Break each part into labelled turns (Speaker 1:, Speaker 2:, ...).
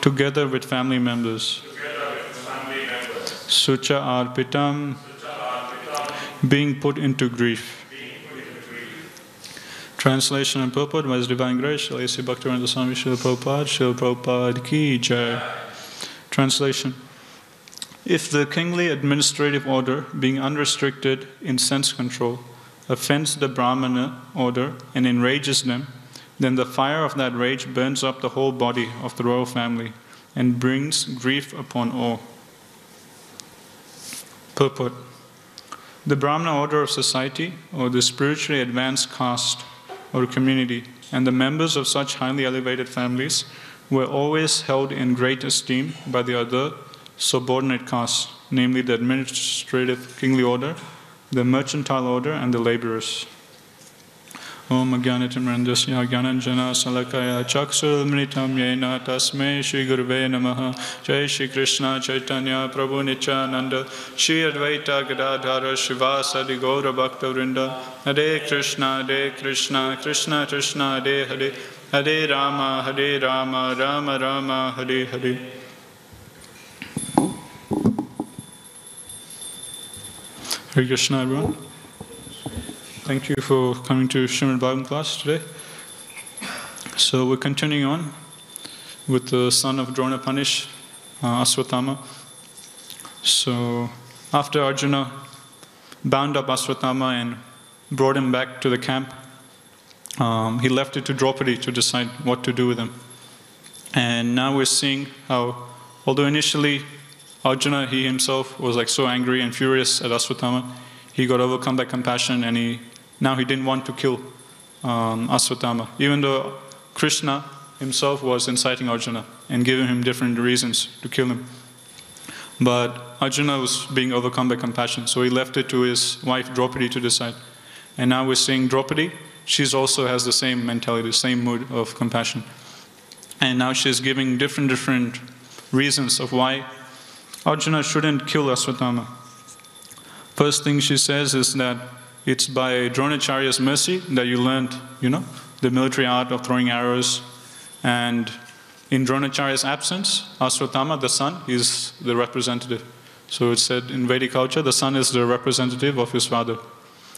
Speaker 1: together with family members. Sucha arpitam, being put into grief. Translation and purport by His Divine Grace, Srila A.C. Bhaktivedanta Swami Srila Prabhupada Ki Jai. Translation. If the kingly administrative order, being unrestricted in sense control, offends the Brahmana order and enrages them, then the fire of that rage burns up the whole body of the royal family and brings grief upon all. Purport. The Brahmana order of society, or the spiritually advanced caste or community, and the members of such highly elevated families were always held in great esteem by the other subordinate castes, namely the administrative kingly order, the mercantile order, and the laborers. Om Agyanatimirandasya Gyananjana Salakaya Chaksurmritam Yena Tasme Shri Guruve Namaha. Jai Shri Krishna Chaitanya Prabhu Nityananda Shri Advaita Gadadhara Shivasadi Gaura Bhakta Vrinda. Hare Krishna Krishna Krishna Hare Hare Hare Rama Rama Rama Hare Hare. Hare Krishna everyone. Thank you for coming to Srimad Bhagavatam class today. So we're continuing on with the son of Dronapanish, Aswathama. So after Arjuna bound up Aswathama and brought him back to the camp, he left it to Draupadi to decide what to do with him. And now we're seeing how, although initially Arjuna, he himself was like so angry and furious at Aswathama, he got overcome by compassion and now he didn't want to kill Aswathama, even though Krishna himself was inciting Arjuna and giving him different reasons to kill him. But Arjuna was being overcome by compassion, so he left it to his wife Draupadi to decide. And now we're seeing Draupadi, she also has the same mentality, the same mood of compassion. And now she's giving different reasons of why Arjuna shouldn't kill Aswathama. First thing she says is that it's by Dronacharya's mercy that you learned, the military art of throwing arrows. And in Dronacharya's absence, Aswathama, the son, is the representative. So it's said in Vedic culture, the son is the representative of his father.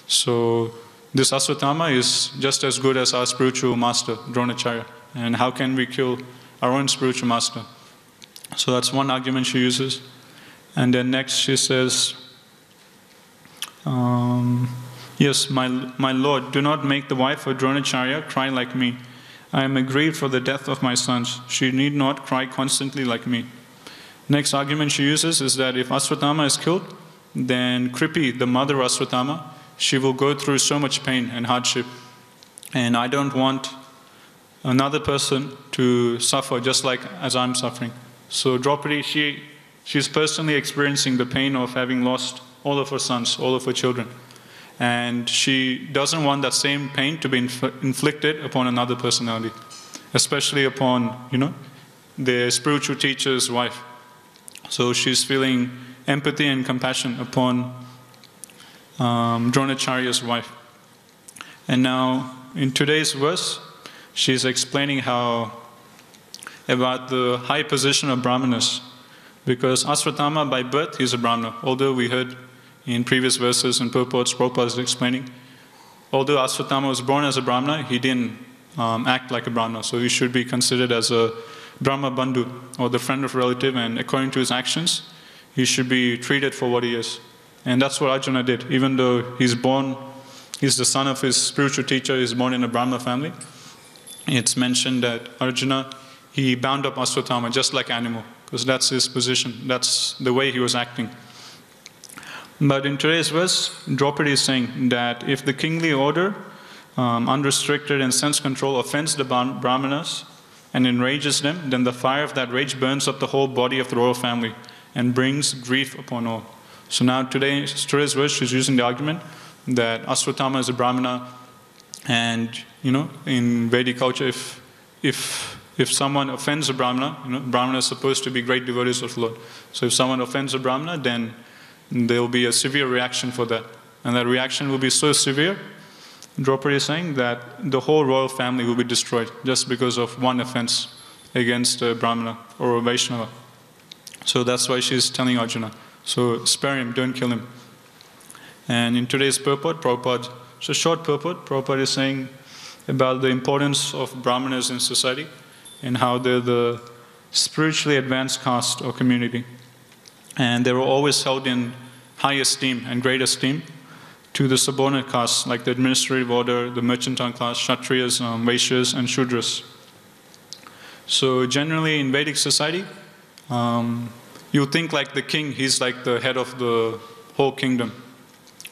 Speaker 1: So this Aswathama is just as good as our spiritual master, Dronacharya. And how can we kill our own spiritual master? So that's one argument she uses. And then next she says, yes, my Lord, do not make the wife of Dronacharya cry like me. I am aggrieved for the death of my sons. She need not cry constantly like me. Next argument she uses is that if Aswathama is killed, then Kripi, the mother of Aswathama, she will go through so much pain and hardship. And I don't want another person to suffer just like as I'm suffering. So Draupadi, she's personally experiencing the pain of having lost all of her sons, all of her children. And she doesn't want that same pain to be inflicted upon another personality, especially upon, the spiritual teacher's wife. So she's feeling empathy and compassion upon Dronacharya's wife. And now, in today's verse, she's explaining about the high position of Brahmanas. Because Aswathama, by birth, he's a Brahmana. Although we heard in previous verses and purports, Prabhupada is explaining, although Aswathama was born as a Brahmana, he didn't act like a Brahmana. So he should be considered as a Brahma Bandhu, or the friend of a relative, and according to his actions, he should be treated for what he is. And that's what Arjuna did. Even though he's the son of his spiritual teacher, he's born in a Brahma family, it's mentioned that Arjuna, he bound up Aswathama just like animal, because that's his position, that's the way he was acting. But in today's verse, Draupadi is saying that if the kingly order, unrestricted and sense control, offends the Brahmanas and enrages them, then the fire of that rage burns up the whole body of the royal family and brings grief upon all. So now today's verse, she's using the argument that Aswathama is a Brahmana, and in Vedic culture, if someone offends a Brahmana, Brahmana is supposed to be great devotees of the Lord. So if someone offends a Brahmana, then there will be a severe reaction for that. And that reaction will be so severe, Draupadi is saying, that the whole royal family will be destroyed just because of one offense against a Brahmana or a Vaishnava. So that's why she's telling Arjuna. So spare him, don't kill him. And in today's Prabhupada, it's a short purport. Prabhupada is saying about the importance of Brahmanas in society and how they're the spiritually advanced caste or community. And they were always held in high esteem and great esteem to the subordinate castes like the administrative order, the mercantile class, Kshatriyas, Vaishyas, and Shudras. So generally in Vedic society, you think like the king, he's like the head of the whole kingdom.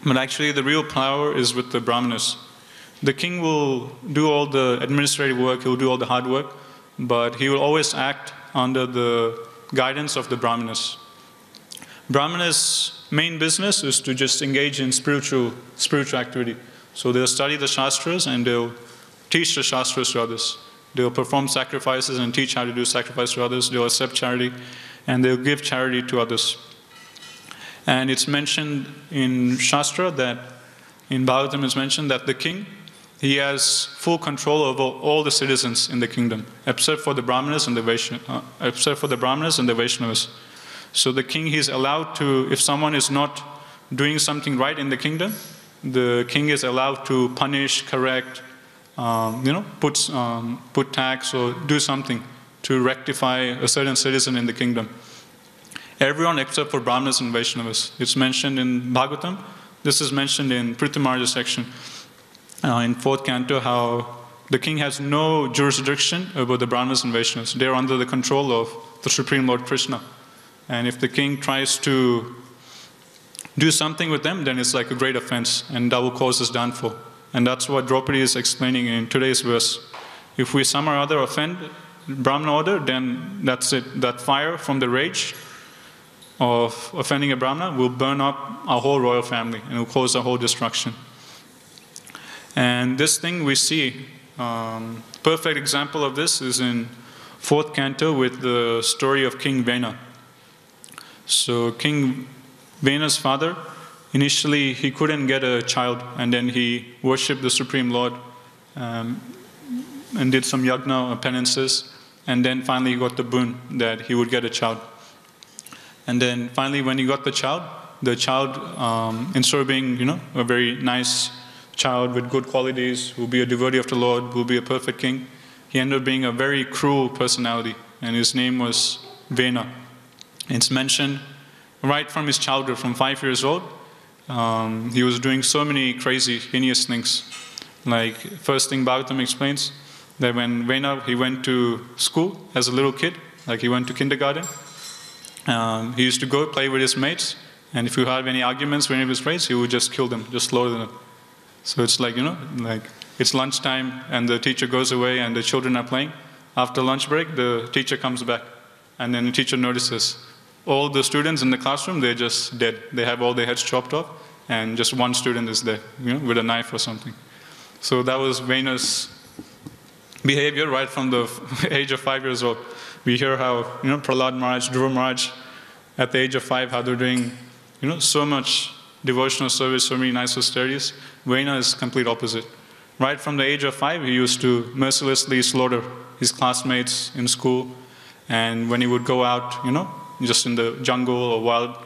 Speaker 1: But actually the real power is with the Brahmanas. The king will do all the administrative work, he'll do all the hard work, but he will always act under the guidance of the Brahmanas. Brahmanas' main business is to just engage in spiritual activity. So they'll study the Shastras and they'll teach the Shastras to others. They'll perform sacrifices and teach how to do sacrifice to others. They'll accept charity and they'll give charity to others. And it's mentioned in Shastra that, in Bhagavatam it's mentioned that the king, he has full control over all the citizens in the kingdom, except for the Brahmanas and the Vaishnavas. So the king, he's allowed to, if someone is not doing something right in the kingdom, the king is allowed to punish, correct, put tax or do something to rectify a certain citizen in the kingdom. Everyone except for Brahmanas and Vaishnavas. It's mentioned in Bhagavatam. This is mentioned in Prithumaraja section in 4th canto, how the king has no jurisdiction over the Brahmanas and Vaishnavas. They're under the control of the Supreme Lord Krishna. And if the king tries to do something with them, then it's like a great offense, and that will cause his downfall. And that's what Draupadi is explaining in today's verse. If we some or other offend Brahmana order, then that's it. That fire from the rage of offending a Brahmana will burn up our whole royal family and will cause our whole destruction. And this thing we see, perfect example of this is in 4th canto with the story of King Vena. So King Vena's father, initially he couldn't get a child, and then he worshipped the Supreme Lord and did some yagna penances, and then finally he got the boon that he would get a child. And then finally when he got the child, instead of being a very nice child with good qualities, who will be a devotee of the Lord, who will be a perfect king, he ended up being a very cruel personality, and his name was Vena. It's mentioned right from his childhood, from 5 years old, he was doing so many crazy, heinous things. Like, first thing Bhagavatam explains, that when Vena, he went to school as a little kid, like he went to kindergarten, he used to go play with his mates, and if you had any arguments with any of his mates, he would just kill them, just slaughter them. So it's like, like it's lunchtime and the teacher goes away and the children are playing. After lunch break, the teacher comes back, and then the teacher notices all the students in the classroom, they're just dead. They have all their heads chopped off, and just one student is there, with a knife or something. So that was Vena's behavior right from the age of 5 years old. We hear how, Prahlad Maharaj, Dhruva Maharaj, at the age of 5, how they're doing, so much devotional service, so many nice austerities. Vena is complete opposite. Right from the age of 5, he used to mercilessly slaughter his classmates in school, and when he would go out, just in the jungle or wild,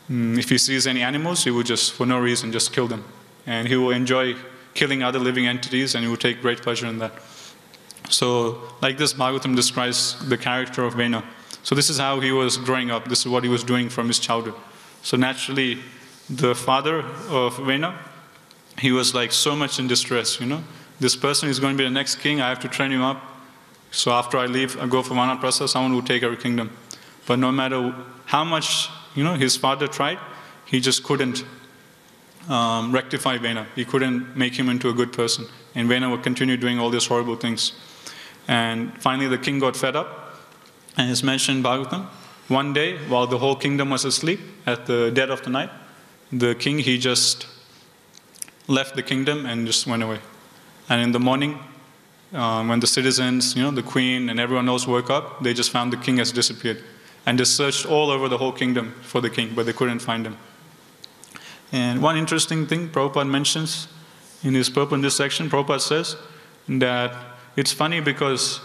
Speaker 1: if he sees any animals, he would just, for no reason, just kill them. And he will enjoy killing other living entities, and he will take great pleasure in that. So, like this, Bhagavatam describes the character of Vena. So this is how he was growing up. This is what he was doing from his childhood. So naturally, the father of Vena, he was like so much in distress, This person is going to be the next king, I have to train him up. So after I leave, I go for Vanaprastha, someone will take our kingdom. But no matter how much, his father tried, he just couldn't rectify Vena. He couldn't make him into a good person. And Vena would continue doing all these horrible things. And finally the king got fed up. And it's mentioned in Bhagavatam, one day, while the whole kingdom was asleep, at the dead of the night, the king, he just left the kingdom and just went away. And in the morning, when the citizens, the queen and everyone else woke up, they just found the king has disappeared. And they searched all over the whole kingdom for the king, but they couldn't find him. And one interesting thing Prabhupada mentions in his purport in this section, Prabhupada says that it's funny because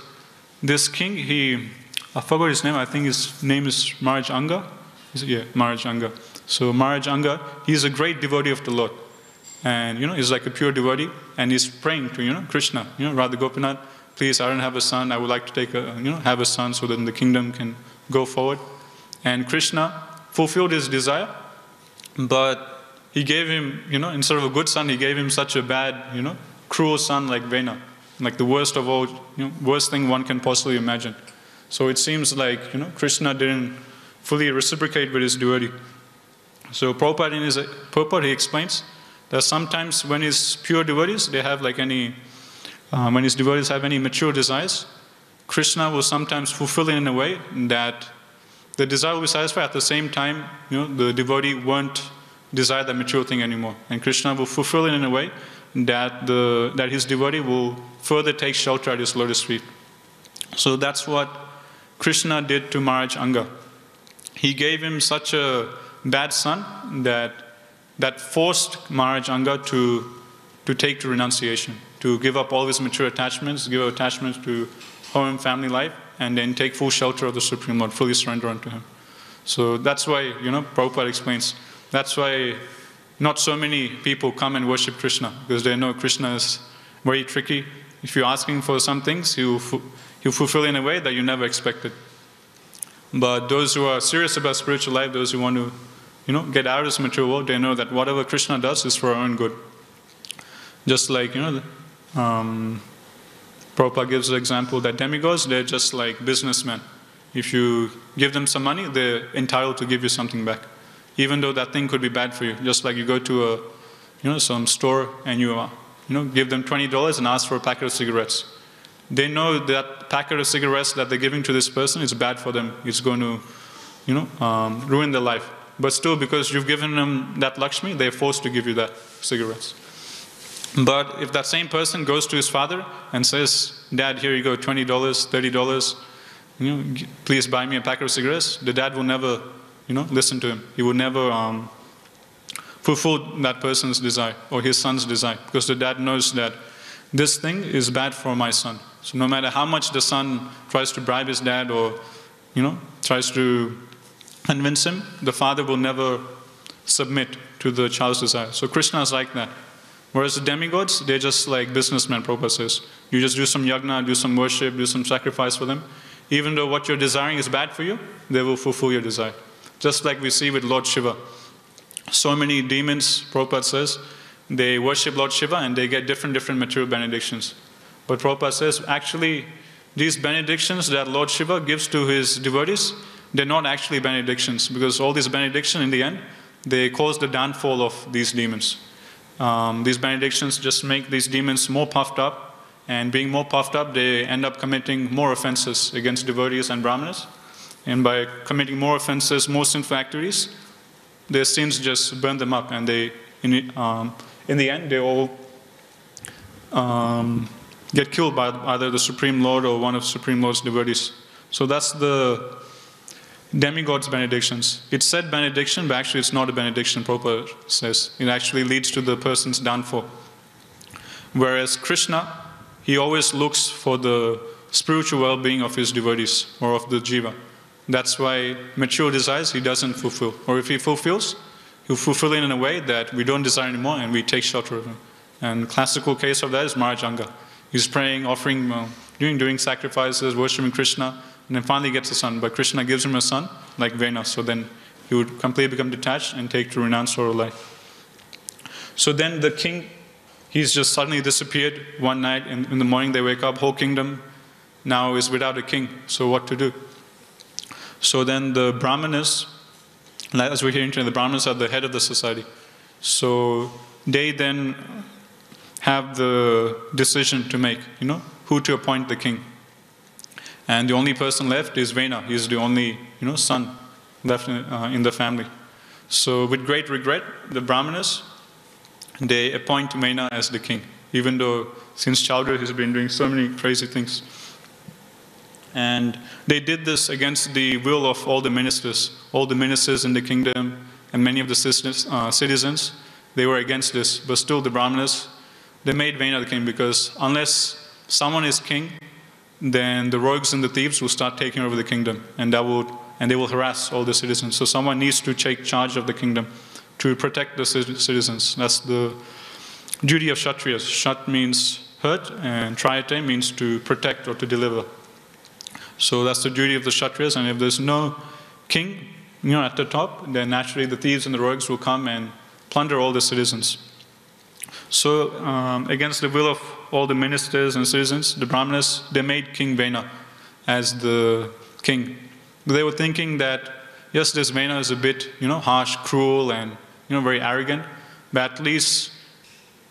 Speaker 1: this king, I forgot his name, I think his name is Maharaj Anga. Yeah, Maharaj Anga. So Maharaj Anga, he's a great devotee of the Lord. And, he's like a pure devotee, and he's praying to, Krishna, Radha Gopinath, please, I don't have a son, I would like to have a son so that the kingdom can go forward. And Krishna fulfilled his desire, but he gave him, instead of a good son, he gave him such a bad, cruel son like Vena, like the worst of all, worst thing one can possibly imagine. So it seems like, Krishna didn't fully reciprocate with his devotee. So Prabhupada, he explains that sometimes when his pure devotees, they have like when his devotees have any mature desires, Krishna will sometimes fulfill it in a way that the desire will be satisfied at the same time, the devotee won't desire that mature thing anymore. And Krishna will fulfill it in a way that his devotee will further take shelter at his lotus feet. So that's what Krishna did to Maharaj Anga. He gave him such a bad son that forced Maharaj Anga to take to renunciation, to give up all his mature attachments, give up attachments to home and family life, and then take full shelter of the Supreme Lord, fully surrender unto Him. So that's why, Prabhupada explains, that's why not so many people come and worship Krishna, because they know Krishna is very tricky. If you're asking for some things, He'll fulfill in a way that you never expected. But those who are serious about spiritual life, those who want to, get out of this material world, they know that whatever Krishna does is for our own good. Just like, Prabhupada gives the example that demigods, they're just like businessmen. If you give them some money, they're entitled to give you something back, even though that thing could be bad for you. Just like you go to some store and you give them $20 and ask for a packet of cigarettes. They know that packet of cigarettes that they're giving to this person is bad for them. It's going to, ruin their life. But still, because you've given them that Lakshmi, they're forced to give you that cigarettes. But if that same person goes to his father and says, Dad, here you go, $20, $30, please buy me a packet of cigarettes, the dad will never, listen to him. He will never fulfill that person's desire or his son's desire, because the dad knows that this thing is bad for my son. So no matter how much the son tries to bribe his dad or, tries to convince him, the father will never submit to the child's desire. So Krishna is like that. Whereas the demigods, they're just like businessmen, Prabhupada says. You just do some yajna, do some worship, do some sacrifice for them. Even though what you're desiring is bad for you, they will fulfill your desire. Just like we see with Lord Shiva. So many demons, Prabhupada says, they worship Lord Shiva and they get different material benedictions. But Prabhupada says, actually, these benedictions that Lord Shiva gives to his devotees, they're not actually benedictions, because all these benedictions, in the end, they cause the downfall of these demons. These benedictions just make these demons more puffed up, and being more puffed up, they end up committing more offenses against devotees and brahmanas. And by committing more offenses, more sinful activities, their sins just burn them up, and they, in the end, they all get killed by either the Supreme Lord or one of Supreme Lord's devotees. So that's the demigod's benedictions. It's said benediction, but actually it's not a benediction, Prabhupada says. It actually leads to the person's downfall. Whereas Krishna, he always looks for the spiritual well-being of his devotees or of the jiva. That's why mature desires he doesn't fulfill. Or if he fulfills, he'll fulfill it in a way that we don't desire anymore and we take shelter of him. And classical case of that is Maharaj Anga. He's praying, offering, doing sacrifices, worshiping Krishna, and then finally gets a son. But Krishna gives him a son, like Vena, so then he would completely become detached and take to renounce sorrow life. So then the king, he's just suddenly disappeared one night. In the morning they wake up, whole kingdom now is without a king. So what to do? So then the brahmanas, as we're hearing today, the brahmanas are the head of the society. So they then have the decision to make, who to appoint the king. And the only person left is Vena. He's the only, son left in the family. So with great regret, the brahmanas, they appoint Vena as the king, even though since childhood he's been doing so many crazy things. And they did this against the will of all the ministers in the kingdom, and many of the citizens. They were against this, but still the brahmanas, they made Vena the king, because unless someone is king, then the rogues and the thieves will start taking over the kingdom, and they will harass all the citizens. So someone needs to take charge of the kingdom to protect the citizens. That's the duty of Kshatriyas. Shat means hurt, and Trayate means to protect or to deliver. So that's the duty of the Kshatriyas, and if there's no king, at the top, then naturally the thieves and the rogues will come and plunder all the citizens. So against the will of all the ministers and citizens, the Brahmanas, they made King Vena as the king. They were thinking that, yes, this Vena is a bit, harsh, cruel, and, very arrogant, but at least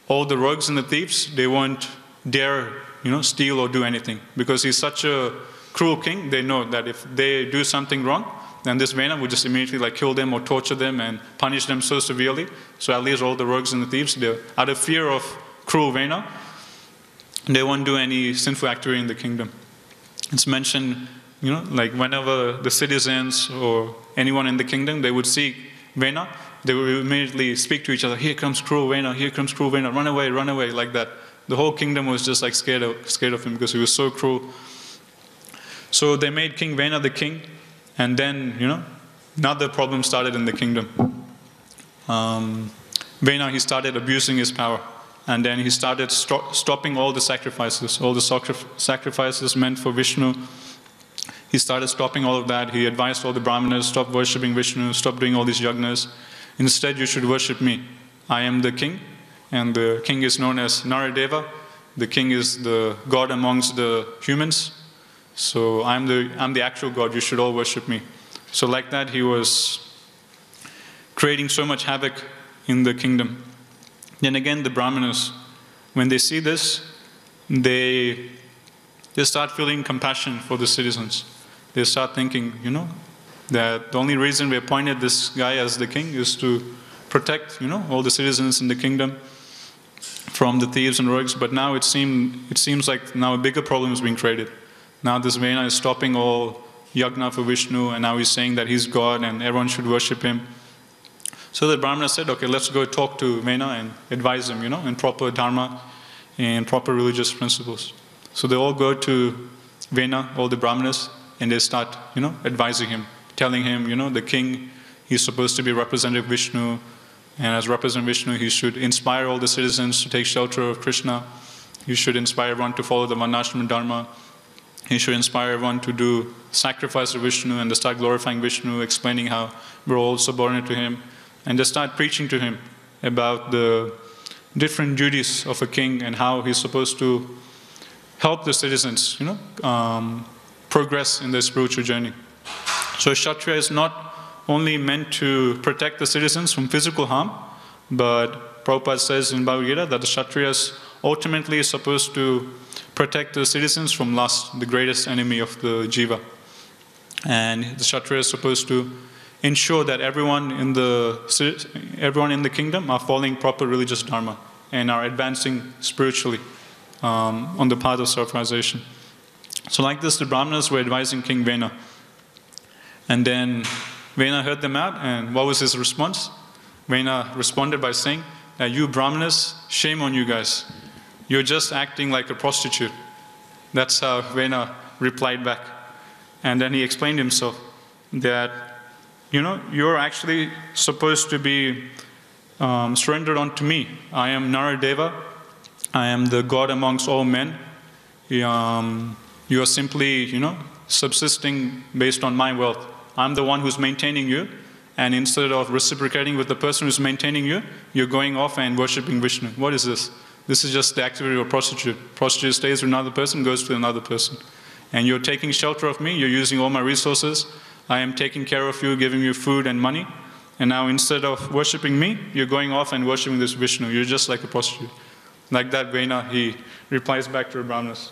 Speaker 1: all the rogues and the thieves, they won't dare, steal or do anything. Because he's such a cruel king, they know that if they do something wrong, then this Vena would just immediately kill them or torture them and punish them so severely. So at least all the rogues and the thieves, out of fear of cruel Vena, they won't do any sinful activity in the kingdom. It's mentioned, whenever the citizens or anyone in the kingdom, they would see Vena, they would immediately speak to each other, here comes cruel Vena, here comes cruel Vena, run away, like that. The whole kingdom was just scared of him because he was so cruel. So they made King Vena the king, and then, another problem started in the kingdom. Vena, he started abusing his power, and then he started stopping all the sacrifices meant for Vishnu. He started stopping all of that. He advised all the Brahmanas, stop worshipping Vishnu, stop doing all these yagnas. Instead, you should worship me. I am the king, and the king is known as Naradeva. The king is the god amongst the humans. So I'm the actual God, you should all worship me. So like that, he was creating so much havoc in the kingdom. Then again, the Brahmanas, when they see this, they start feeling compassion for the citizens. They start thinking, that the only reason we appointed this guy as the king is to protect, all the citizens in the kingdom from the thieves and rogues. But now it seems like now a bigger problem is being created. Now this Vena is stopping all yagna for Vishnu, and now he's saying that he's God and everyone should worship him. So the Brahmana said, okay, let's go talk to Vena and advise him, in proper dharma and proper religious principles. So they all go to Vena, all the Brahmanas, and they start, advising him, telling him, the king, he's supposed to be representative of Vishnu, and as representative of Vishnu, he should inspire all the citizens to take shelter of Krishna. He should inspire everyone to follow the Varnashram Dharma. He should inspire everyone to do sacrifice to Vishnu and to start glorifying Vishnu, explaining how we're all subordinate to him, and to start preaching to him about the different duties of a king and how he's supposed to help the citizens, progress in their spiritual journey. So Kshatriya is not only meant to protect the citizens from physical harm, but Prabhupada says in Bhagavad Gita that the Kshatriyas ultimately is supposed to protect the citizens from lust, the greatest enemy of the jiva. And the Kshatriya is supposed to ensure that everyone in the kingdom are following proper religious dharma and are advancing spiritually on the path of self-realization. So like this, the Brahmanas were advising King Vena. And then Vena heard them out, and what was his response? Vena responded by saying that you Brahmanas, shame on you guys. You're just acting like a prostitute. That's how Vena replied back. And then he explained himself that, you're actually supposed to be surrendered unto me. I am Naradeva. I am the God amongst all men. You are simply, subsisting based on my wealth. I'm the one who's maintaining you. And instead of reciprocating with the person who's maintaining you, you're going off and worshipping Vishnu. What is this? This is just the activity of a prostitute. Prostitute stays with another person, goes to another person. And you're taking shelter of me, you're using all my resources. I am taking care of you, giving you food and money. And now instead of worshipping me, you're going off and worshipping this Vishnu. You're just like a prostitute. Like that, Vena, he replies back to the Brahmanas.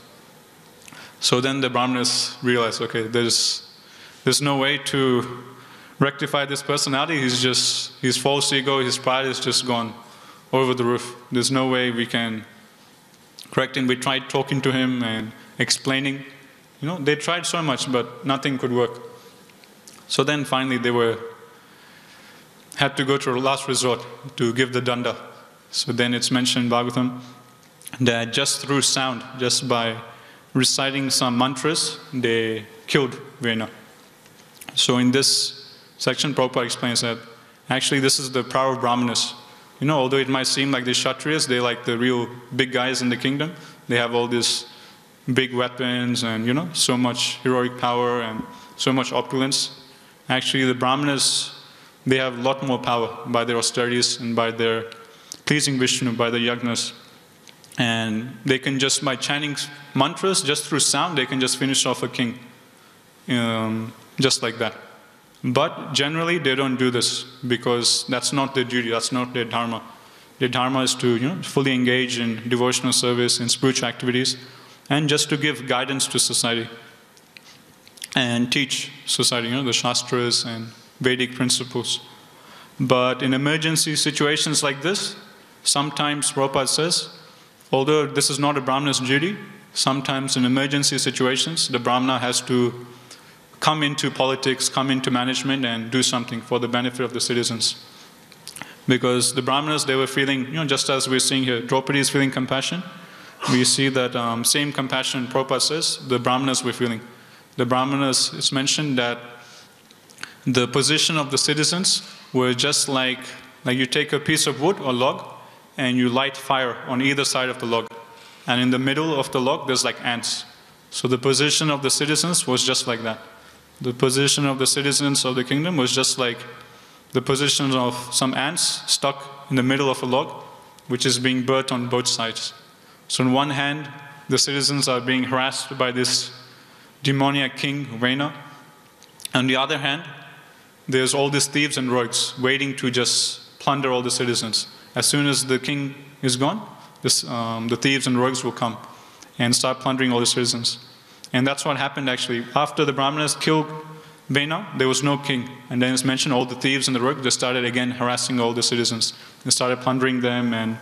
Speaker 1: So then the Brahmanas realize, okay, there's no way to rectify this personality. His false ego, his pride is just gone over the roof. There's no way we can correct him. We tried talking to him and explaining. They tried so much, but nothing could work. So then finally they had to go to a last resort to give the danda. So then it's mentioned in Bhagavatam that just through sound, just by reciting some mantras, they killed Vena. So in this section, Prabhupada explains that actually this is the power of Brahmanas. Although it might seem like the Kshatriyas, they're like the real big guys in the kingdom. They have all these big weapons and, so much heroic power and so much opulence. Actually, the Brahmanas, they have a lot more power by their austerities and by their pleasing Vishnu, by the yagnas. And they can just, by chanting mantras, just through sound, they can just finish off a king. Just like that. But generally, they don't do this because that's not their duty, that's not their dharma. Their dharma is to, fully engage in devotional service, in spiritual activities, and just to give guidance to society and teach society, the Shastras and Vedic principles. But in emergency situations like this, sometimes Prabhupada says, although this is not a Brahmana's duty, sometimes in emergency situations, the Brahmana has to come into politics, come into management, and do something for the benefit of the citizens. Because the Brahmanas, they were feeling, just as we're seeing here, Draupadi is feeling compassion. We see that same compassion, Prabhupada says, the Brahmanas were feeling. The Brahmanas, it's mentioned that the position of the citizens were just like you take a piece of wood or log and you light fire on either side of the log. And in the middle of the log, there's like ants. So the position of the citizens was just like that. The position of the citizens of the kingdom was just like the position of some ants stuck in the middle of a log, which is being burnt on both sides. So on one hand, the citizens are being harassed by this demoniac king, Vena. On the other hand, there's all these thieves and rogues waiting to just plunder all the citizens. As soon as the king is gone, the thieves and rogues will come and start plundering all the citizens. And that's what happened actually. After the Brahmanas killed Vena, there was no king. And then it's mentioned all the thieves and the rogues, they started again harassing all the citizens. They started plundering them and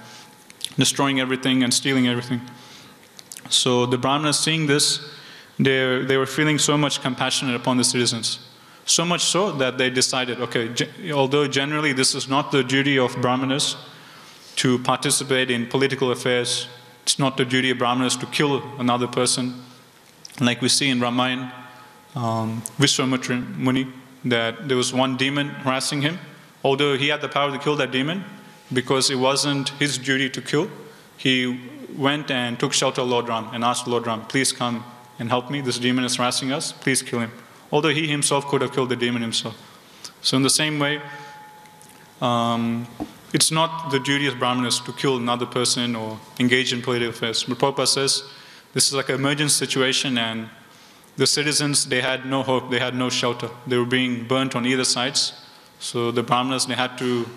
Speaker 1: destroying everything and stealing everything. So the Brahmanas, seeing this, they were feeling so much compassionate upon the citizens. So much so that they decided, okay, although generally this is not the duty of Brahmanas to participate in political affairs, it's not the duty of Brahmanas to kill another person. Like we see in Ramayana, Vishwamitra Muni, that there was one demon harassing him. Although he had the power to kill that demon, because it wasn't his duty to kill, he went and took shelter of Lord Ram and asked Lord Ram, please come and help me. This demon is harassing us. Please kill him. Although he himself could have killed the demon himself. So in the same way, it's not the duty of Brahmanas to kill another person or engage in political affairs. But Prabhupada says this is like an emergency situation, and the citizens, they had no hope, they had no shelter. They were being burnt on either sides. So the Brahmanas, they had to,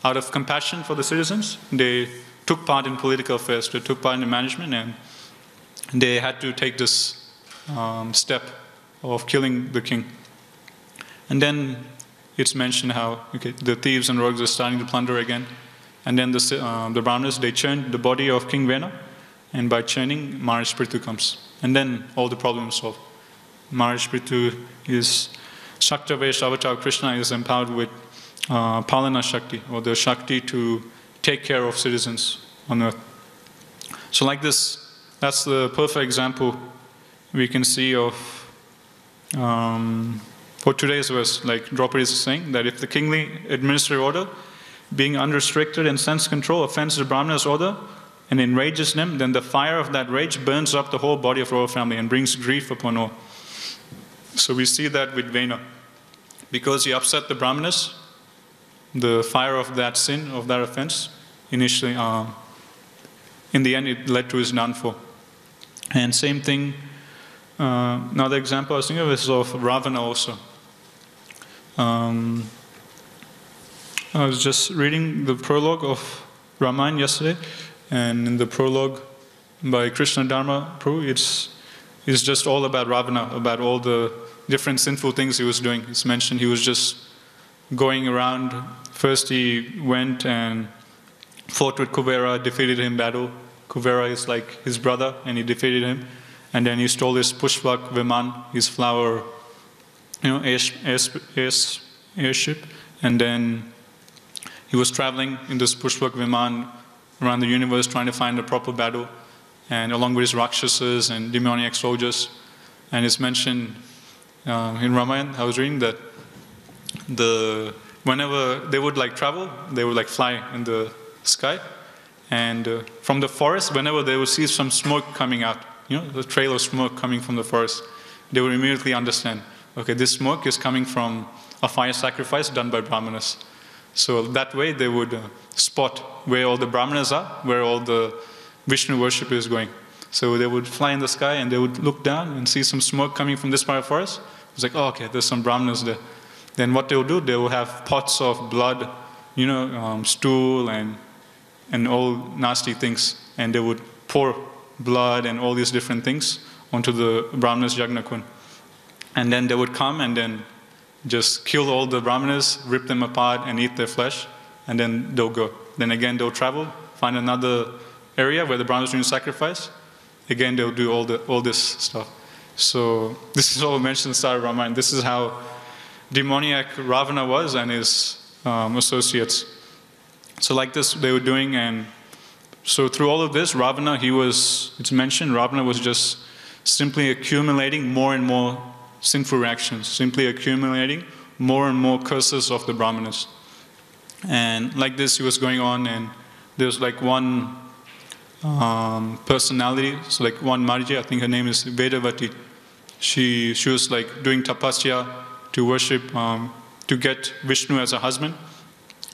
Speaker 1: out of compassion for the citizens, they took part in political affairs, they took part in the management, and they had to take this step of killing the king. And then it's mentioned how the thieves and rogues are starting to plunder again. And then the Brahmanas, they churned the body of King Vena, and by churning, Maharaj Prithu comes. And then all the problems solved. Maharaj Prithu is Shaktavesh Avatar Krishna, is empowered with Palana Shakti, or the Shakti to take care of citizens on earth. So like this, that's the perfect example we can see of for today's verse, like Draupadi is saying, that if the kingly administrative order, being unrestricted in sense control, offends the Brahmana's order and enrages them, then the fire of that rage burns up the whole body of royal family and brings grief upon all. So we see that with Vena. Because he upset the Brahmanas, the fire of that sin, of that offense, initially, in the end, it led to his downfall. And same thing, another example I was thinking of is of Ravana also. I was just reading the prologue of Ramayana yesterday, and in the prologue by Krishna Dharma Prabhu, it's just all about Ravana, about all the different sinful things he was doing. It's mentioned he was just going around. First he went and fought with Kuvera, defeated him in battle. Kuvera is like his brother, and he defeated him. And then he stole his Pushpak Viman, his flower, airship. And then he was traveling in this Pushpak Viman around the universe trying to find a proper battle. and along with his Rakshasas and demoniac soldiers. And it's mentioned in Ramayana, I was reading that whenever they would like travel, they would like fly in the sky. And from the forest, whenever they would see some smoke coming out, the trail of smoke coming from the forest, they would immediately understand, okay, this smoke is coming from a fire sacrifice done by Brahmanas. So that way they would spot where all the Brahmanas are, where all the Vishnu worship is going. So they would fly in the sky and they would look down and see some smoke coming from this part of the forest. It's like, oh, okay, there's some Brahmanas there. Then what they will do, they will have pots of blood, stool and all nasty things. And they would pour blood and all these different things onto the Brahmanas' Yagnakun. And then they would come and then just kill all the Brahmanas, rip them apart and eat their flesh, and then they'll go. Then again they'll travel, find another area where the Brahmanas are doing sacrifice. Again they'll do all this stuff. So this is all mentioned in the start of Ramayana. This is how demoniac Ravana was and his associates. So like this they were doing, and so through all of this, Ravana, it's mentioned, Ravana was just simply accumulating more and more sinful reactions, simply accumulating more and more curses of the Brahmanas. And like this, he was going on, and there was like one personality, so like one Marja, I think her name is Vedavati. She was like doing tapasya to worship, to get Vishnu as a husband.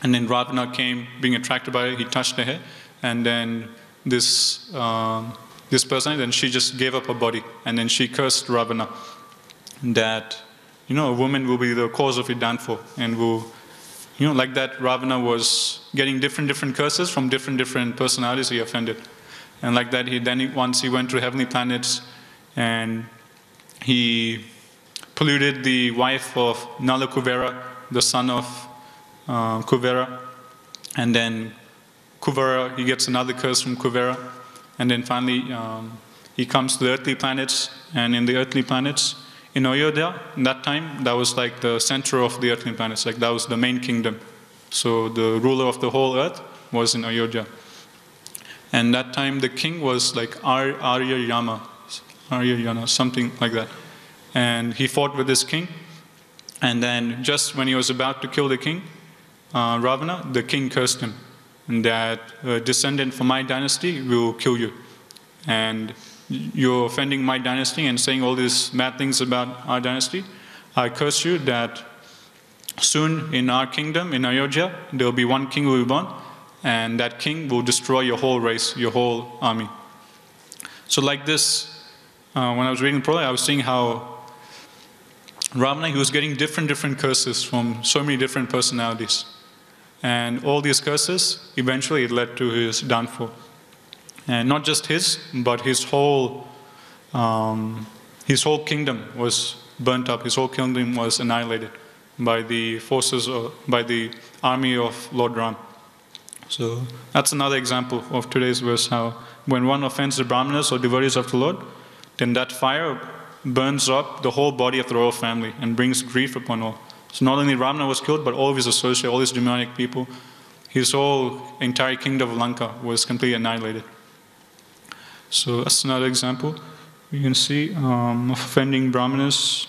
Speaker 1: And then Ravana came, being attracted by her, he touched her hair, and then this person, then she just gave up her body, and then she cursed Ravana that, a woman will be the cause of your downfall, and will, like that, Ravana was getting different curses from different personalities he offended. And like that, once he went to heavenly planets, and he polluted the wife of Nala Kuvera, the son of Kuvera, and then Kuvera, he gets another curse from Kuvera, and then finally he comes to the earthly planets, and in the earthly planets, in Ayodhya, in that time, that was like the center of the earthly planets, like that was the main kingdom. So the ruler of the whole earth was in Ayodhya. And that time the king was like Arya Yana, something like that. And he fought with this king, and then just when he was about to kill the king, Ravana, the king cursed him, and that a descendant from my dynasty will kill you. And you're offending my dynasty and saying all these bad things about our dynasty. I curse you that soon in our kingdom, in Ayodhya, there will be one king who will be born, and that king will destroy your whole race, your whole army. So like this, when I was reading the Prologue, I was seeing how Ravana, he was getting different curses from so many different personalities. And all these curses, eventually it led to his downfall. And not just his, but his whole kingdom was burnt up. His whole kingdom was annihilated by the forces, by the army of Lord Ram. So that's another example of today's verse, how when one offends the Brahmanas or devotees of the Lord, then that fire burns up the whole body of the royal family and brings grief upon all. So not only Ravana was killed, but all of his associates, all his demonic people, his whole entire kingdom of Lanka was completely annihilated. So that's another example we can see of offending Brahmanas.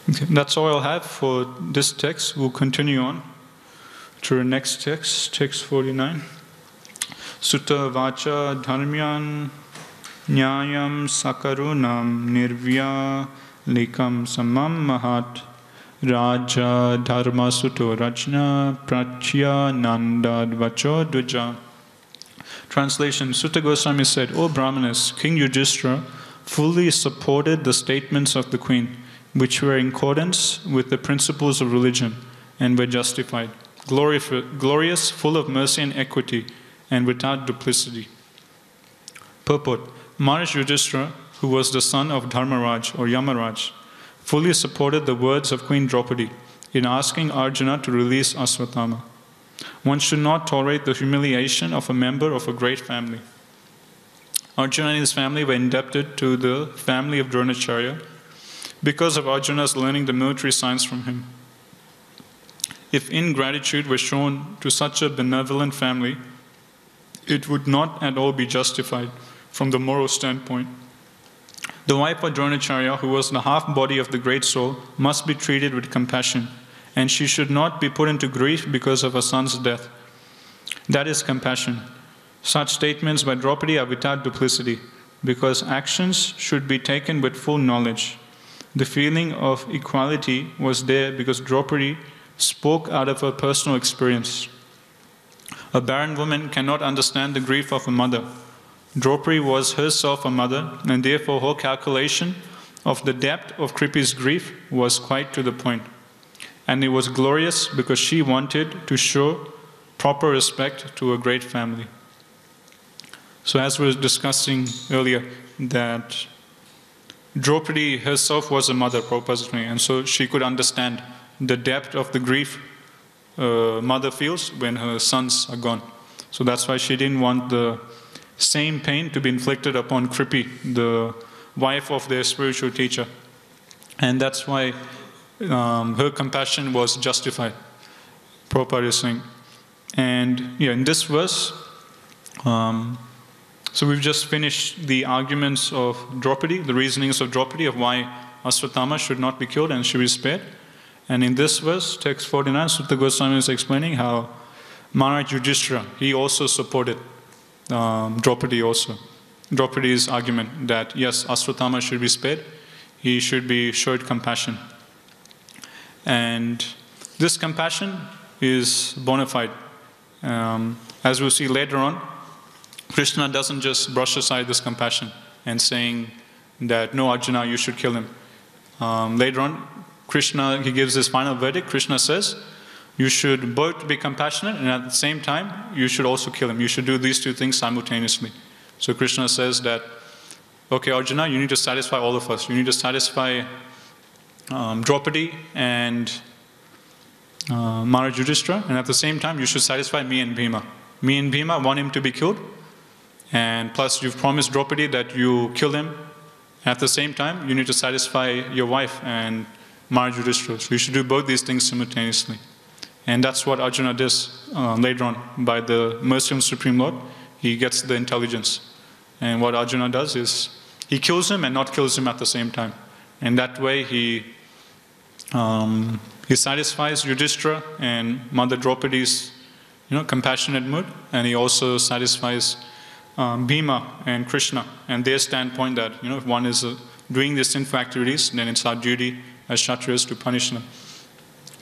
Speaker 1: Okay, that's all I'll have for this text. We'll continue on to the next text, text 49. Sutta vacha dharmyan nyayam sakarunam nirvya likam samam mahat raja dharma suto rachna prachya nandad vacho dvaja. Translation: Sutta Goswami said, O Brahmanas, King Yudhishthira fully supported the statements of the queen, which were in accordance with the principles of religion and were justified, glorious, full of mercy and equity, and without duplicity. Purport: Maharaj Yudhishthira, who was the son of Dharmaraj or Yamaraj, fully supported the words of Queen Draupadi in asking Arjuna to release Aswatthama. One should not tolerate the humiliation of a member of a great family. Arjuna and his family were indebted to the family of Dronacharya because of Arjuna's learning the military science from him. If ingratitude were shown to such a benevolent family, it would not at all be justified from the moral standpoint. The wife of Dronacharya, who was the half-body of the great soul, must be treated with compassion, and she should not be put into grief because of her son's death. That is compassion. Such statements by Draupadi are without duplicity, because actions should be taken with full knowledge. The feeling of equality was there because Draupadi spoke out of her personal experience. A barren woman cannot understand the grief of a mother. Draupadi was herself a mother, and therefore her calculation of the depth of Kripi's grief was quite to the point. And it was glorious because she wanted to show proper respect to a great family. So as we were discussing earlier, that Draupadi herself was a mother, Prabhupada, and so she could understand the depth of the grief a mother feels when her sons are gone. So that's why she didn't want the same pain to be inflicted upon Kripi, the wife of their spiritual teacher. And that's why her compassion was justified, Prabhupada is saying. And yeah, in this verse, so we've just finished the arguments of Draupadi, the reasonings of Draupadi of why Ashwatthama should not be killed and should be spared. And in this verse, text 49, Sutta Goswami is explaining how Maharaj Yudhishthira, he also supported Draupadi also. Draupadi's argument that yes, Ashwatthama should be spared, he should be showed compassion. And this compassion is bona fide. As we'll see later on, Krishna doesn't just brush aside this compassion and saying that, no, Arjuna, you should kill him. Later on, Krishna, he gives his final verdict. Krishna says, you should both be compassionate and at the same time, you should also kill him. You should do these two things simultaneously. So Krishna says that, okay, Arjuna, you need to satisfy all of us. You need to satisfy Draupadi and Maharaj Yudhishthira, and at the same time, you should satisfy me and Bhima. Me and Bhima want him to be killed, and plus you've promised Draupadi that you kill him. At the same time, you need to satisfy your wife and Maharaj Yudhishthira. So you should do both these things simultaneously. And that's what Arjuna does later on. By the mercy of Supreme Lord, he gets the intelligence. And what Arjuna does is, he kills him and not kills him at the same time. And that way he satisfies Yudhishthira and Mother Draupadi's compassionate mood, and he also satisfies Bhima and Krishna and their standpoint that if one is doing these sinful activities, then it's our duty as Kshatriyas to punish them.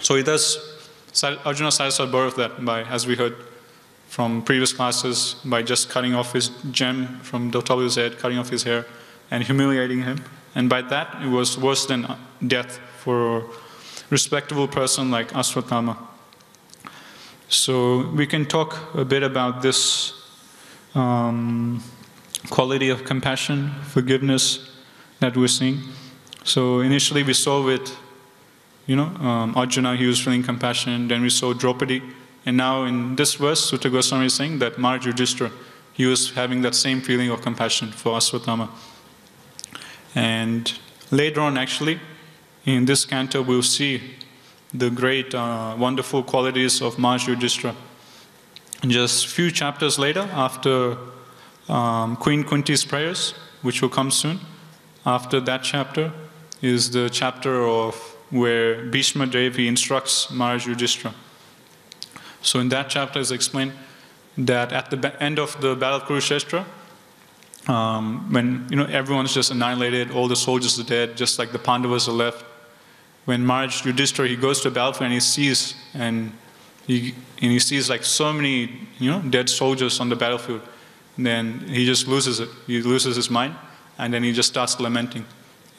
Speaker 1: So he does, Arjuna satisfies both of that by, as we heard from previous classes, by just cutting off his gem from the top of his head, cutting off his hair, and humiliating him. And by that, it was worse than death for a respectable person like Ashwatthama. So we can talk a bit about this quality of compassion, forgiveness that we're seeing. So initially we saw with, Arjuna, he was feeling compassion. Then we saw Draupadi. And now in this verse, Sutta Goswami is saying that Maharaj Yudhishthira, he was having that same feeling of compassion for Ashwatthama. And later on, actually, in this canto, we'll see the great, wonderful qualities of Maharaj Yudhishthira. Just a few chapters later, after Queen Kunti's prayers, which will come soon, after that chapter is the chapter of where Bhishma Devi instructs Maharaj Yudhishthira. So in that chapter is explained that at the end of the battle of Kurukshetra, when everyone's just annihilated, all the soldiers are dead, just like the Pandavas are left. When Maharaj Yudhishthira, he goes to the battlefield and he sees like so many dead soldiers on the battlefield. Then he just loses it. He loses his mind, and then he just starts lamenting,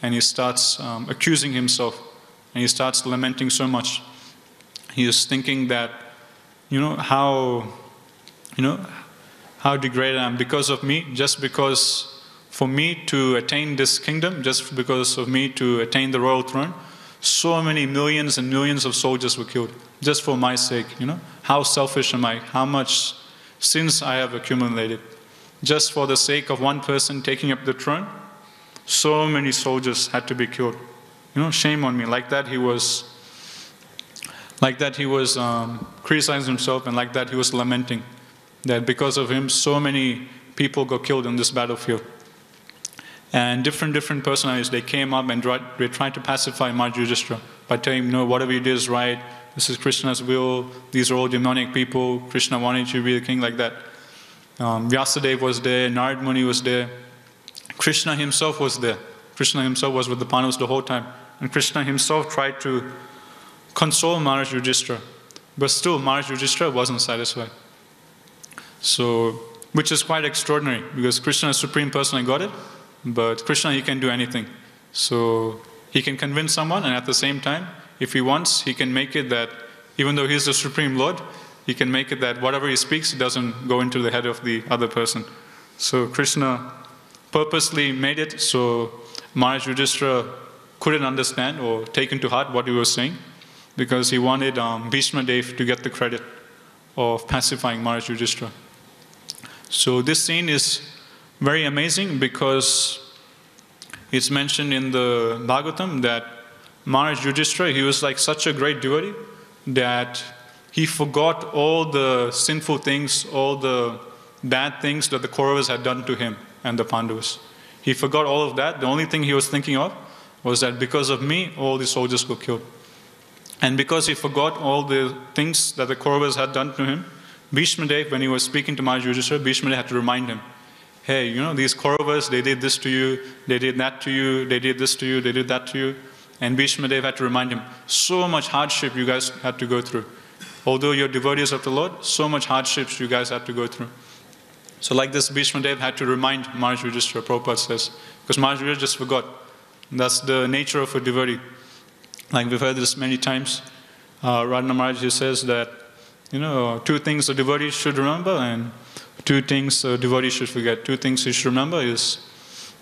Speaker 1: and he starts accusing himself, and he starts lamenting so much. He is thinking that how degraded I am because of me, just because for me to attain this kingdom, just because of me to attain the royal throne, so many millions and millions of soldiers were killed just for my sake. How selfish am I? How much sins I have accumulated just for the sake of one person taking up the throne. So many soldiers had to be killed. Shame on me. Like that he was criticizing himself, and like that he was lamenting that because of him, so many people got killed in this battlefield. And different personalities, they came up and they tried to pacify Maharaj Yudhishthira by telling him, no, whatever you did is right, this is Krishna's will, these are all demonic people, Krishna wanted you to be the king, like that. Vyasadeva was there, Narad Muni was there, Krishna himself was there. Krishna himself was with the Pandavas the whole time. And Krishna himself tried to console Maharaj Yudhishthira. But still, Maharaj Yudhishthira wasn't satisfied. So, which is quite extraordinary, because Krishna is Supreme Personality Godhead, but Krishna, he can do anything. So, he can convince someone, and at the same time, if he wants, he can make it that, even though he's the Supreme Lord, he can make it that whatever he speaks, it doesn't go into the head of the other person. So, Krishna purposely made it so Maharaj Yudhishthira couldn't understand or take into heart what he was saying, because he wanted Bhishma Dev to get the credit of pacifying Maharaj Yudhishthira. So this scene is very amazing because it's mentioned in the Bhagavatam that Maharaj Yudhishthira, he was like such a great devotee that he forgot all the sinful things, all the bad things that the Kauravas had done to him and the Pandavas. He forgot all of that. The only thing he was thinking of was that because of me, all the soldiers got killed. And because he forgot all the things that the Kauravas had done to him, Bhishma Dev, when he was speaking to Maharaj Yudhishthira, Bhishma Dev had to remind him, hey, you know, these Kauravas, they did this to you, they did that to you, they did this to you, they did that to you. And Bhishma Dev had to remind him, so much hardship you guys had to go through. Although you're devotees of the Lord, so much hardships you guys had to go through. So like this, Bhishma Dev had to remind Maharaj Yudhishthira, Prabhupada says, because Maharaj Yudhishthira just forgot. That's the nature of a devotee. Like we've heard this many times. Radhana Maharaj, he says that, you know, 2 things a devotee should remember and 2 things a devotee should forget. 2 things you should remember is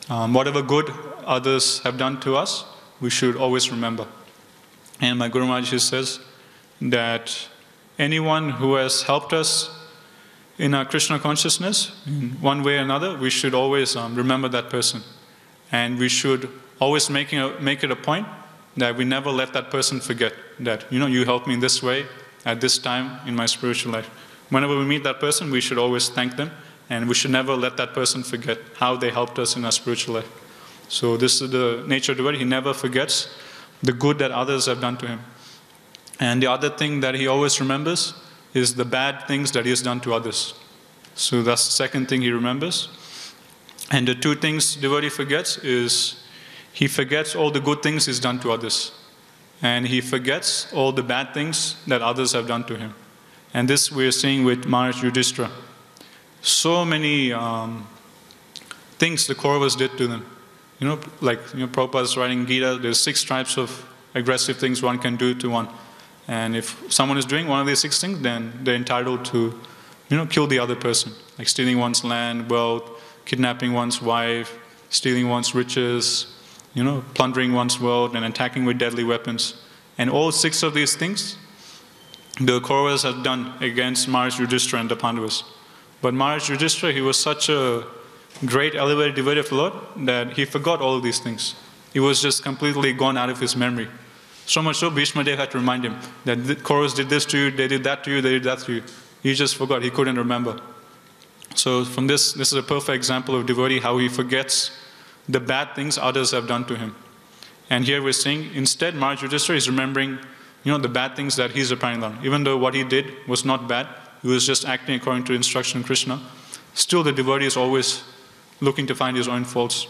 Speaker 1: whatever good others have done to us, we should always remember. And my Guru Maharaj, he says that anyone who has helped us in our Krishna consciousness, in one way or another, we should always remember that person. And we should always make it a point that we never let that person forget that, you know, you helped me in this way at this time in my spiritual life. Whenever we meet that person, we should always thank them, and we should never let that person forget how they helped us in our spiritual life. So this is the nature of the devotee. He never forgets the good that others have done to him. And the other thing that he always remembers is the bad things that he has done to others. So that's the second thing he remembers. And the 2 things devotee forgets is he forgets all the good things he's done to others. And he forgets all the bad things that others have done to him. And this we're seeing with Maharaj Yudhishthira. So many things the Kauravas did to them. You know, like, you know, Prabhupada is writing Gita, there's 6 types of aggressive things one can do to one. And if someone is doing one of these 6 things, then they're entitled to, you know, kill the other person. Like stealing one's land, wealth, kidnapping one's wife, stealing one's riches, you know, plundering one's wealth and attacking with deadly weapons. And all 6 of these things, the Kauravas had done against Maharaj Yudhishthira and the Pandavas. But Maharaj Yudhishthira, he was such a great elevated devotee of the Lord that he forgot all of these things. He was just completely gone out of his memory. So much so, Bhishma Dev had to remind him that the Kauravas did this to you, they did that to you, they did that to you. He just forgot, he couldn't remember. So from this is a perfect example of devotee, how he forgets the bad things others have done to him. And here we're seeing, instead, Maharaj Yudhishthira is remembering, you know, the bad things that he's applying on. Even though what he did was not bad, he was just acting according to instruction of Krishna, still the devotee is always looking to find his own faults.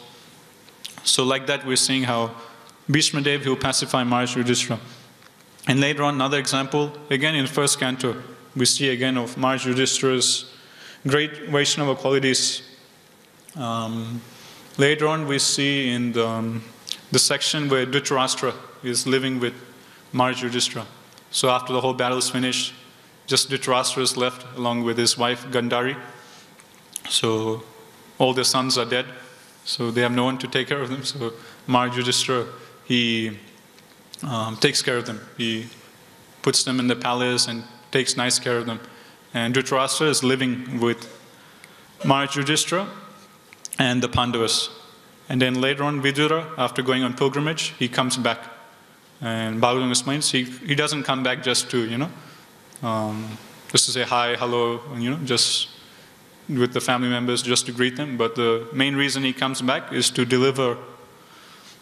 Speaker 1: So like that, we're seeing how Bhishma Dev, he will pacify Maharaj Yudhishthira. And later on, another example, again in first canto, we see again of Maharaj Yudhishthira's great Vaishnava qualities. Later on, we see in the section where Dhritarashtra is living with Maharaj Yudhishthira. So after the whole battle is finished, just Dhritarashtra is left along with his wife Gandhari. So all their sons are dead. So they have no one to take care of them. So Maharaj Yudhishthira, he takes care of them. He puts them in the palace and takes nice care of them. And Dhritarashtra is living with Maharaj Yudhishthira and the Pandavas. And then later on, Vidura, after going on pilgrimage, he comes back. And Bhagavatam explains, he doesn't come back just to, just to say hi, hello, and, just with the family members just to greet them, but the main reason he comes back is to deliver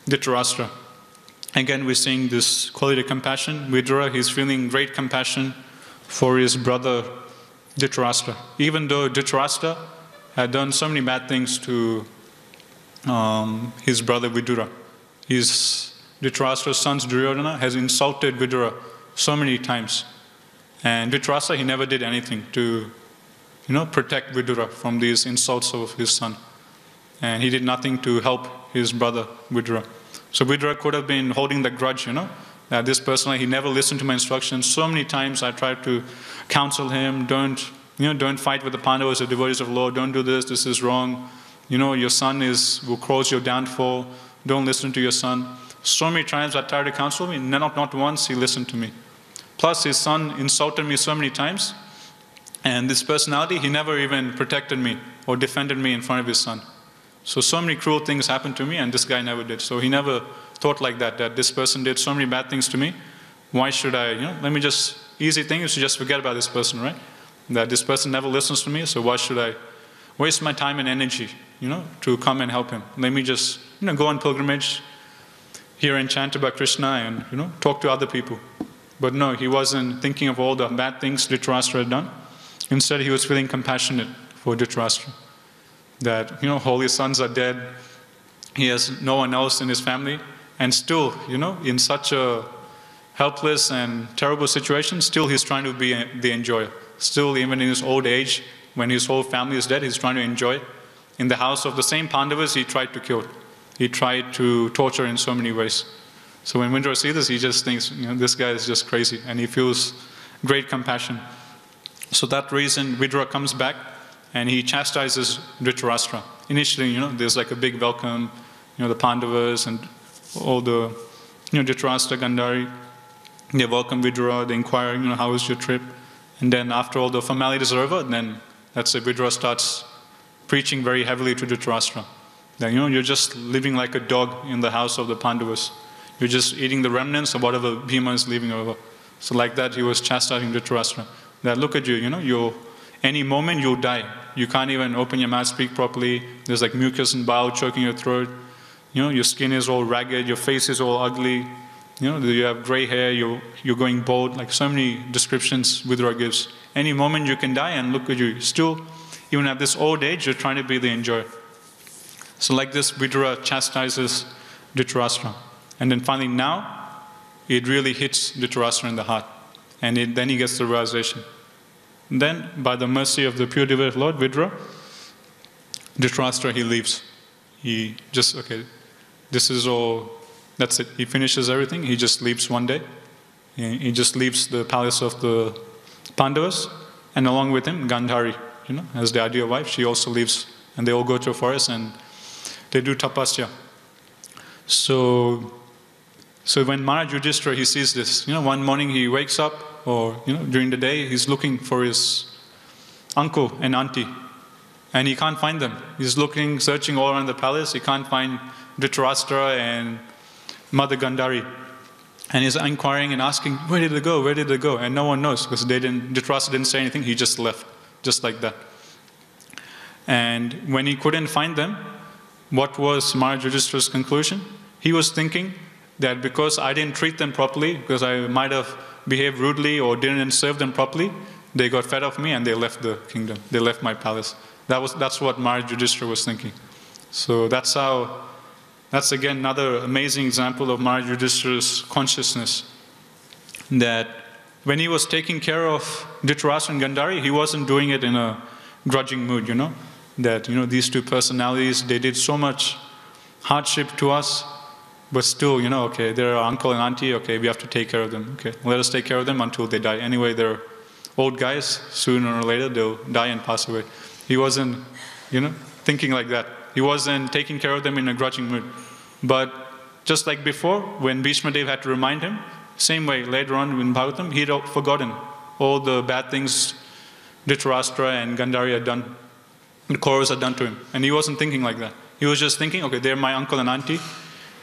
Speaker 1: Dhritarashtra. Again, we're seeing this quality of compassion. Vidura, he's feeling great compassion for his brother Dhritarashtra. Even though Dhritarashtra had done so many bad things to his brother Vidura. Dhritarashtra's son Duryodhana has insulted Vidura so many times. And Dhritarashtra, he never did anything to protect Vidura from these insults of his son. And he did nothing to help his brother Vidura. So Vidura could have been holding the grudge, that this person, he never listened to my instructions. So many times I tried to counsel him, don't fight with the Pandavas, the devotees of the Lord, don't do this, this is wrong. Your son will cause your downfall, don't listen to your son. So many times I tried to counsel him, not once he listened to me. Plus his son insulted me so many times, and this personality, he never even protected me or defended me in front of his son. So many cruel things happened to me, and this guy never did. So he never thought like that this person did so many bad things to me. Why should I, easy thing is to just forget about this person, right? That this person never listens to me, so why should I waste my time and energy, to come and help him? Let me just, go on pilgrimage, hear and chant about Krishna and, talk to other people. But no, he wasn't thinking of all the bad things Dhritarashtra had done. Instead, he was feeling compassionate for Dhritarashtra. That, holy sons are dead. He has no one else in his family. And still, in such a helpless and terrible situation, still he's trying to be the enjoyer. Still, even in his old age, when his whole family is dead, he's trying to enjoy. In the house of the same Pandavas, he tried to kill. He tried to torture in so many ways. So when Vidura sees this, he just thinks, this guy is just crazy. And he feels great compassion. So that reason, Vidura comes back and he chastises Dhritarashtra. Initially, there's like a big welcome, the Pandavas and all the, Dhritarashtra, Gandhari, they welcome Vidura, they inquire, how was your trip? And then after all the formalities are over, then that's it, Vidura starts preaching very heavily to Dhritarashtra. That, you're just living like a dog in the house of the Pandavas. You're just eating the remnants of whatever Bhima is leaving over. So like that, he was chastising Dhritarashtra. That look at you, any moment you'll die. You can't even open your mouth, speak properly. There's like mucus and bile choking your throat. Your skin is all ragged, your face is all ugly. You have gray hair, you're going bald. Like so many descriptions Vidura gives. Any moment you can die, and look at you. Still, even at this old age, you're trying to be the enjoyer. So like this, Vidura chastises Dhritarashtra. And then finally now, it really hits Dhritarashtra in the heart. And then he gets the realization. Then, by the mercy of the pure devotee Lord, Vidura, Dhritarashtra, he leaves. He just, this is all, that's it. He finishes everything, he just leaves one day. He just leaves the palace of the Pandavas, and along with him, Gandhari, as the ideal wife, she also leaves. And they all go to a forest and they do tapasya. So when Maharaj Yudhishthira, he sees this, one morning he wakes up, or, during the day, he's looking for his uncle and auntie, and he can't find them. He's looking, searching all around the palace, he can't find Dhritarashtra and Mother Gandhari. And he's inquiring and asking, where did they go, where did they go? And no one knows, because Dhritarashtra didn't say anything, he just left, just like that. And when he couldn't find them, what was Maharaj Yudhishthira's conclusion? He was thinking that because I didn't treat them properly, because I might have behaved rudely or didn't serve them properly, they got fed of me and they left the kingdom. They left my palace. That's what Maharaj Yudhishthira was thinking. So that's again another amazing example of Maharaj Yudhishthira's consciousness. That when he was taking care of Dhritarashtra and Gandhari, he wasn't doing it in a grudging mood, That, these two personalities, they did so much hardship to us, but still, they're our uncle and auntie, we have to take care of them. Let us take care of them until they die. Anyway, they're old guys, sooner or later they'll die and pass away. He wasn't, thinking like that. He wasn't taking care of them in a grudging mood. But just like before, when Bhishma Dev had to remind him, same way, later on in Bhagavatam, he'd forgotten all the bad things Dhritarashtra and Gandhari had done, the Kauravas had done to him. And he wasn't thinking like that. He was just thinking, they're my uncle and auntie.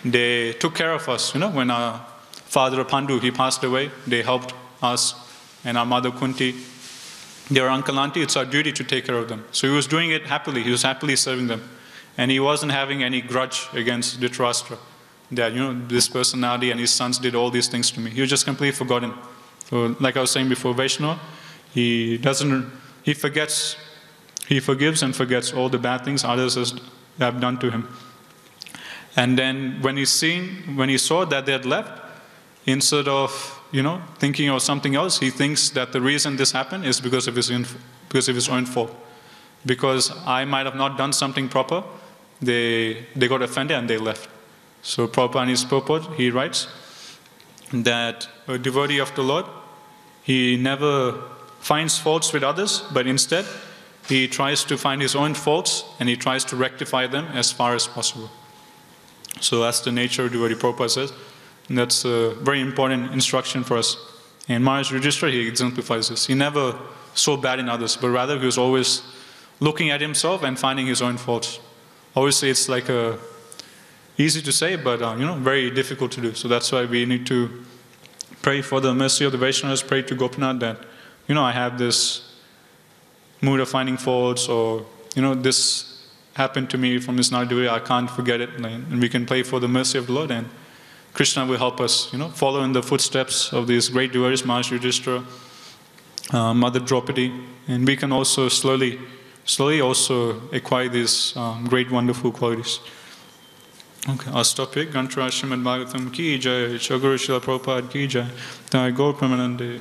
Speaker 1: They took care of us, when our father Pandu, he passed away, they helped us, and our mother Kunti, They're uncle, auntie, it's our duty to take care of them. So he was doing it happily. He was happily serving them. And he wasn't having any grudge against Dhritarashtra that, this personality and his sons did all these things to me. He was just completely forgotten. So, like I was saying before, Vaishnava, he forgives and forgets all the bad things others have done to him. And then when he saw that they had left, instead of, thinking of something else, he thinks that the reason this happened is because of his own fault. Because I might have not done something proper, they got offended and they left. So Prabhupada in his purport, he writes that a devotee of the Lord, he never finds faults with others, but instead he tries to find his own faults and he tries to rectify them as far as possible. So that's the nature of devotee, Prabhupada says. And that's a very important instruction for us. And Maharaj Yudhishthira, he exemplifies this. He never saw bad in others, but rather he was always looking at himself and finding his own faults. Obviously, it's like easy to say, but very difficult to do. So that's why we need to pray for the mercy of the Vaishnavas, pray to Gopinath that, I have this mood of finding faults, or, this happened to me from this Nadi, I can't forget it. And we can pray for the mercy of the Lord, and Krishna will help us, follow in the footsteps of these great devotees, Maharaj Yudhishthira, Mother Draupadi, and we can also slowly also acquire these great, wonderful qualities. Okay, I'll stop here. Gantra Srimad Bhagavatam ki jai, Chaguru Srila Prabhupada ki jai, Jai Gaur Premanande.